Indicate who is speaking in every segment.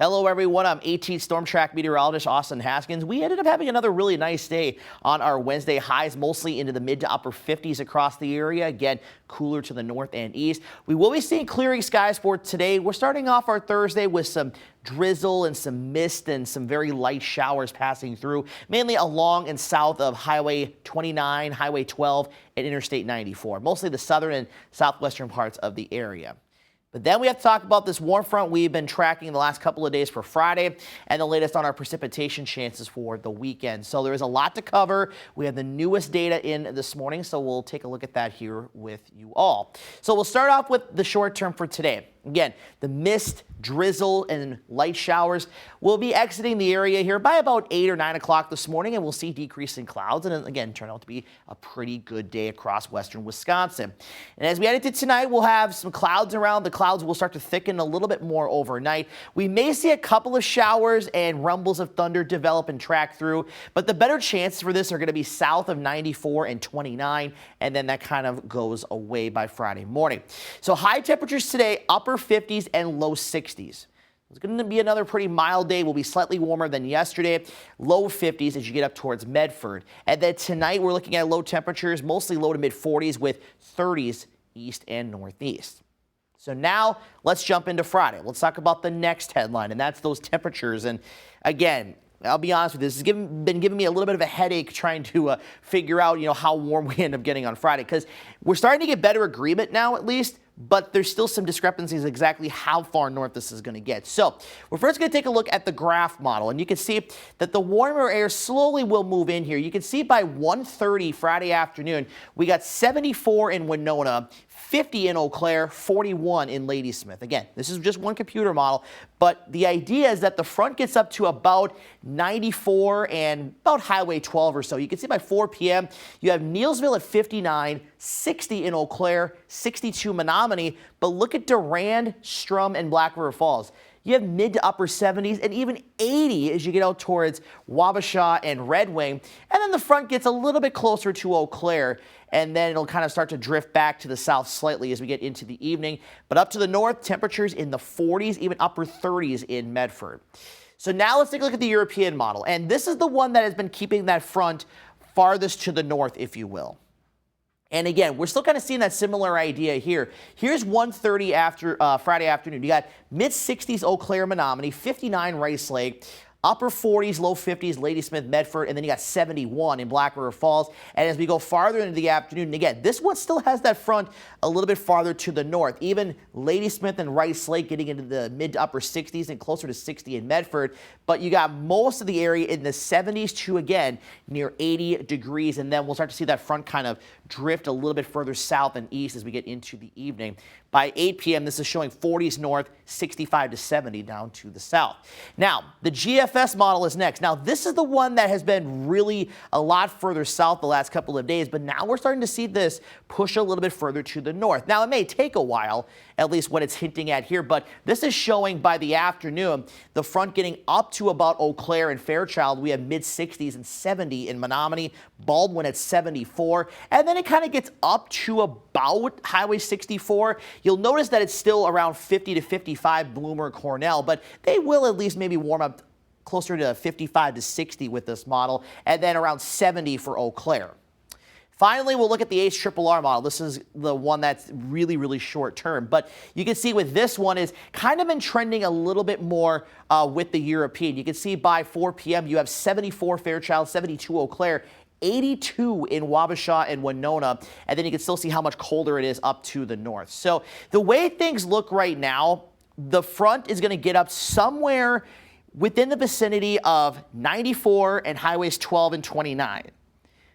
Speaker 1: Hello, everyone. I'm 18 Storm Track meteorologist Austin Haskins. We ended up having another really nice day on our Wednesday. Highs mostly into the mid to upper 50s across the area. Again, cooler to the north and east. We will be seeing clearing skies for today. We're starting off our Thursday with some drizzle and some mist and some very light showers passing through, mainly along and south of Highway 29, Highway 12, and Interstate 94, mostly the southern and southwestern parts of the area. But then we have to talk about this warm front we've been tracking the last couple of days for Friday and the latest on our precipitation chances for the weekend. So there is a lot to cover. We have the newest data in this morning, so we'll take a look at that here with you all. So we'll start off with the short term for today. Again, the mist, drizzle, and light showers will be exiting the area here by about 8 or 9 o'clock this morning, and we'll see decreasing clouds, and again, turn out to be a pretty good day across western Wisconsin. And as we head into tonight, we'll have some clouds around. The clouds will start to thicken a little bit more overnight. We may see a couple of showers and rumbles of thunder develop and track through, but the better chances for this are going to be south of 94 and 29, and then that kind of goes away by Friday morning. So high temperatures today, upper 50s and low 60s. It's going to be another pretty mild day. Will be slightly warmer than yesterday. Low 50s as you get up towards Medford. And then tonight we're looking at low temperatures, mostly low to mid 40s with 30s east and northeast. So now let's jump into Friday. Let's talk about the next headline, and that's those temperatures. And again, I'll be honest with you, this has been giving me a little bit of a headache trying to figure out, how warm we end up getting on Friday, because we're starting to get better agreement now, at least, but there's still some discrepancies exactly how far north this is going to get. So we're first going to take a look at the graph model, and you can see that the warmer air slowly will move in here. You can see by 1:30 Friday afternoon, we got 74 in Winona, 50 in Eau Claire, 41 in Ladysmith. Again, this is just one computer model, but the idea is that the front gets up to about 94 and about Highway 12 or so. You can see by 4 p.m. you have Neillsville at 59, 60 in Eau Claire, 62 Menominee, but look at Durand, Strum, and Black River Falls. You have mid to upper 70s and even 80 as you get out towards Wabasha and Red Wing. And then the front gets a little bit closer to Eau Claire, and then it'll kind of start to drift back to the south slightly as we get into the evening. But up to the north, temperatures in the 40s, even upper 30s in Medford. So now let's take a look at the European model. And this is the one that has been keeping that front farthest to the north, if you will. And again, we're still kind of seeing that similar idea here. Here's 1:30 after Friday afternoon. You got mid-60s Eau Claire, Menominee, 59 Rice Lake, upper 40s, low 50s, Ladysmith, Medford, and then you got 71 in Black River Falls. And as we go farther into the afternoon, again, this one still has that front a little bit farther to the north. Even Ladysmith and Rice Lake getting into the mid to upper 60s and closer to 60 in Medford. But you got most of the area in the 70s to, again, near 80 degrees. And then we'll start to see that front kind of drift a little bit further south and east as we get into the evening. By 8 p.m., this is showing 40s north, 65 to 70 down to the south. Now, the GFS model is next. Now, this is the one that has been really a lot further south the last couple of days, but now we're starting to see this push a little bit further to the north. Now, it may take a while, at least what it's hinting at here, but this is showing by the afternoon, the front getting up to about Eau Claire and Fairchild. We have mid-60s and 70 in Menominee, Baldwin at 74, and then it kind of gets up to about Highway 64. You'll notice that it's still around 50 to 55 Bloomer, Cornell, but they will at least maybe warm up closer to 55 to 60 with this model, and then around 70 for Eau Claire. Finally, we'll look at the HRRR model. This is the one that's really, really short term. But you can see with this one is kind of been trending a little bit more with the European. You can see by 4 p.m. you have 74 Fairchild, 72 Eau Claire, 82 in Wabasha and Winona, and then you can still see how much colder it is up to the north. So the way things look right now, the front is going to get up somewhere within the vicinity of 94 and highways 12 and 29.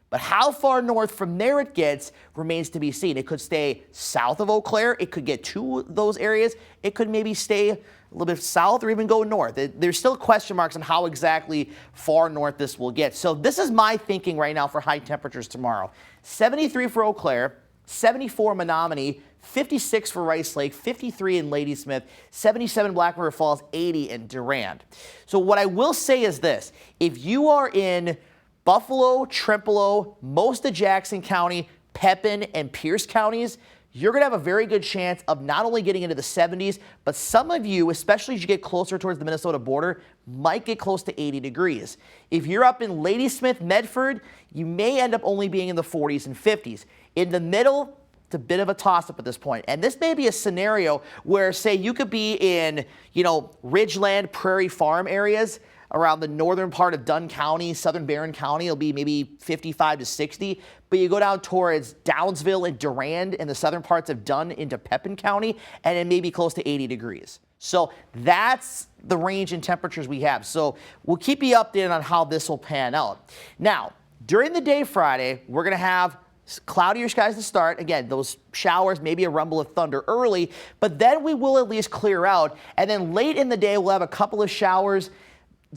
Speaker 1: But how far north from there it gets remains to be seen. It could stay south of Eau Claire. It could get to those areas. It could maybe stay a little bit south or even go north. There's still question marks on how exactly far north this will get. So this is my thinking right now for high temperatures tomorrow. 73 for Eau Claire, 74 Menominee, 56 for Rice Lake, 53 in Ladysmith, 77 Black River Falls, 80 in Durand. So what I will say is this. If you are in Buffalo, Trempealeau, most of Jackson County, Pepin, and Pierce counties, you're going to have a very good chance of not only getting into the 70s, but some of you, especially as you get closer towards the Minnesota border, might get close to 80 degrees. If you're up in Ladysmith, Medford, you may end up only being in the 40s and 50s. In the middle, it's a bit of a toss-up at this point. And this may be a scenario where, say, you could be in, Ridgeland, Prairie Farm areas around the northern part of Dunn County, southern Barron County. It'll be maybe 55 to 60. But you go down towards Downsville and Durand in the southern parts of Dunn into Pepin County, and it may be close to 80 degrees. So that's the range in temperatures we have. So we'll keep you updated on how this will pan out. Now, during the day Friday, we're going to have cloudier skies to start. Again, those showers, maybe a rumble of thunder early, but then we will at least clear out. And then late in the day, we'll have a couple of showers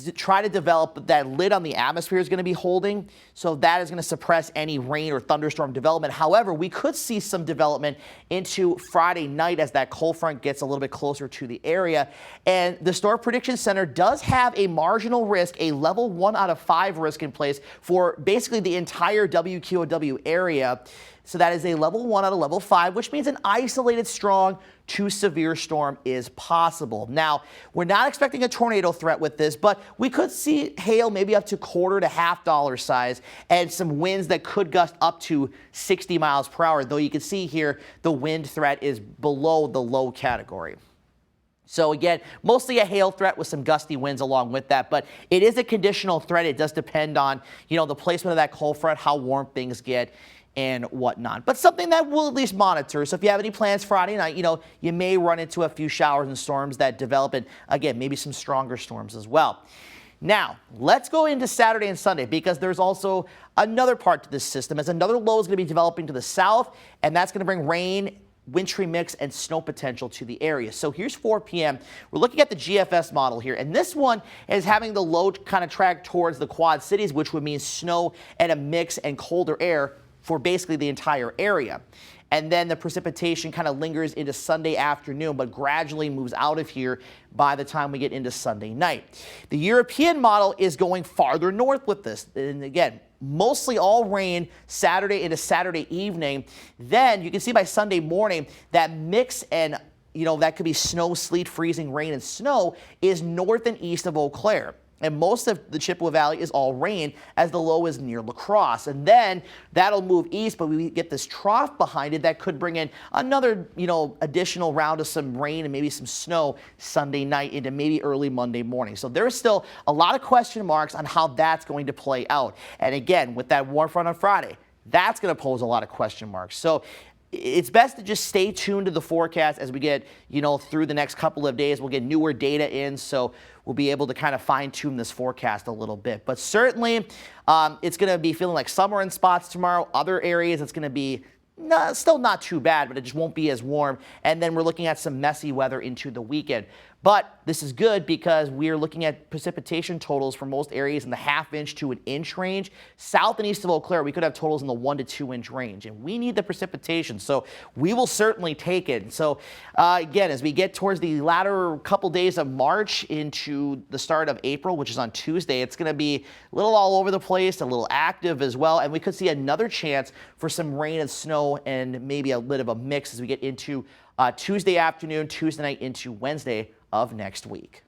Speaker 1: to try to develop. That lid on the atmosphere is going to be holding, so that is going to suppress any rain or thunderstorm development. However, we could see some development into Friday night as that cold front gets a little bit closer to the area. And the Storm Prediction Center does have a marginal risk, a level 1 out of 5 risk in place for basically the entire WQOW area. So that is a level 1 out of level 5, which means an isolated strong to severe storm is possible. Now, we're not expecting a tornado threat with this, but we could see hail maybe up to quarter to half dollar size and some winds that could gust up to 60 miles per hour, though you can see here the wind threat is below the low category. So again, mostly a hail threat with some gusty winds along with that, but it is a conditional threat. It does depend on, the placement of that cold front, how warm things get, and whatnot. But something that we'll at least monitor. So if you have any plans Friday night, you may run into a few showers and storms that develop, and again, maybe some stronger storms as well. Now, let's go into Saturday and Sunday, because there's also another part to this system, as another low is going to be developing to the south, and that's going to bring rain, wintry mix, and snow potential to the area. So here's 4 p.m. We're looking at the GFS model here, and this one is having the low kind of track towards the Quad Cities, which would mean snow and a mix and colder air for basically the entire area. And then the precipitation kind of lingers into Sunday afternoon, but gradually moves out of here by the time we get into Sunday night. The European model is going farther north with this. And again, mostly all rain Saturday into Saturday evening. Then you can see by Sunday morning that mix and that could be snow, sleet, freezing, rain, and snow is north and east of Eau Claire. And most of the Chippewa Valley is all rain, as the low is near La Crosse. And then that'll move east, but we get this trough behind it that could bring in another, additional round of some rain and maybe some snow Sunday night into maybe early Monday morning. So there's still a lot of question marks on how that's going to play out. And again, with that warm front on Friday, that's going to pose a lot of question marks. So it's best to just stay tuned to the forecast as we get, through the next couple of days. We'll get newer data in, so we'll be able to kind of fine-tune this forecast a little bit. But certainly, it's going to be feeling like summer in spots tomorrow. Other areas, it's going to be still not too bad, but it just won't be as warm. And then we're looking at some messy weather into the weekend. But this is good because we're looking at precipitation totals for most areas in the ½ inch to an inch range. South and east of Eau Claire, we could have totals in the 1 to 2 inch range, and we need the precipitation, so we will certainly take it. So again, as we get towards the latter couple days of March into the start of April, which is on Tuesday, it's going to be a little all over the place, a little active as well, and we could see another chance for some rain and snow and maybe a bit of a mix as we get into Tuesday afternoon, Tuesday night into Wednesday of next week.